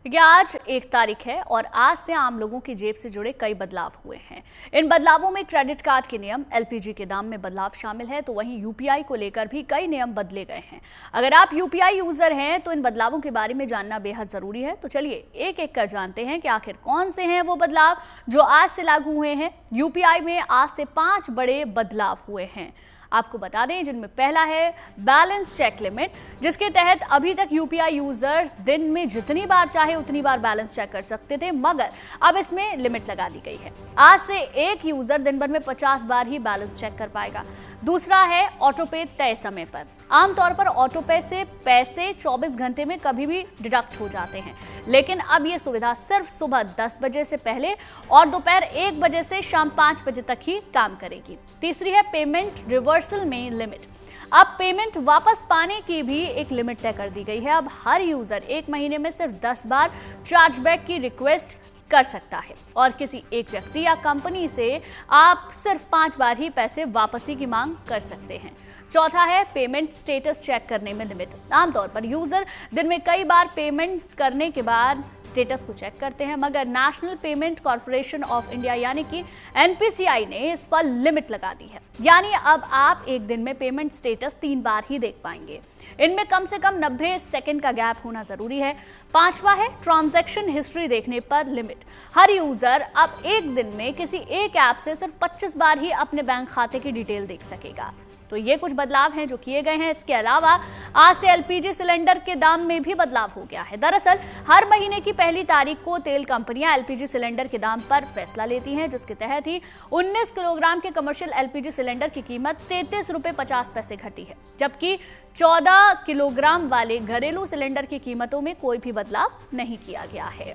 देखिए, आज 1 तारीख है और आज से आम लोगों की जेब से जुड़े कई बदलाव हुए हैं। इन बदलावों में क्रेडिट कार्ड के नियम, एलपीजी के दाम में बदलाव शामिल है, तो वहीं यूपीआई को लेकर भी कई नियम बदले गए हैं। अगर आप यूपीआई यूजर हैं तो इन बदलावों के बारे में जानना बेहद जरूरी है। तो चलिए एक एक कर जानते हैं कि आखिर कौन से हैं वो बदलाव जो आज से लागू हुए हैं। यूपीआई में आज से 5 बड़े बदलाव हुए हैं, आपको बता दें, जिनमें पहला है बैलेंस चेक लिमिट, जिसके तहत अभी तक यूपीआई यूजर्स दिन में जितनी बार चाहे उतनी बार बैलेंस चेक कर सकते थे, मगर अब इसमें लिमिट लगा दी गई है। आज से एक यूजर दिन भर में 50 बार ही बैलेंस चेक कर पाएगा। दूसरा है ऑटोपे तय समय पर। आमतौर पर ऑटोपे से पैसे 24 घंटे में कभी भी डिडक्ट हो जाते हैं, लेकिन अब ये सुविधा सिर्फ सुबह 10 बजे से पहले और दोपहर 1 बजे से शाम 5 बजे तक ही काम करेगी। तीसरी है पेमेंट रिवर्सल में लिमिट। अब पेमेंट वापस पाने की भी एक लिमिट तय कर दी गई है। अब हर यूजर 1 महीने में सिर्फ 10 बार चार्जबैक की रिक्वेस्ट कर सकता है और किसी एक व्यक्ति या कंपनी से आप सिर्फ 5 बार ही पैसे वापसी की मांग कर सकते हैं। चौथा है पेमेंट स्टेटस चेक करने में लिमिट। आमतौर पर यूजर दिन में कई बार पेमेंट करने के बाद स्टेटस को चेक करते हैं, मगर national payment corporation of India यानी कि एनपीसीआई ने इस पर लिमिट लगा दी है। यानी अब आप एक दिन में पेमेंट स्टेटस 3 बार ही देख पाएंगे। इनमें कम से कम 90 सेकंड का गैप होना जरूरी है। पांचवा है ट्रांजैक्शन हिस्ट्री देखने पर लिमिट। हर यूजर अब एक दिन में किसी एक ऐप से सिर्फ 25 बार ही अपने बैंक खाते की डिटेल देख सकेगा। तो ये कुछ बदलाव हैं जो किए गए हैं। इसके अलावा आज से एलपीजी सिलेंडर के दाम में भी बदलाव हो गया है। दरअसल हर महीने की 1 तारीख को तेल कंपनियां एलपीजी सिलेंडर के दाम पर फैसला लेती हैं, जिसके तहत ही 19 किलोग्राम के कमर्शियल एलपीजी सिलेंडर की कीमत 33 रुपये 50 पैसे घटी है, जबकि 14 किलोग्राम वाले घरेलू सिलेंडर की कीमतों में कोई भी बदलाव नहीं किया गया है।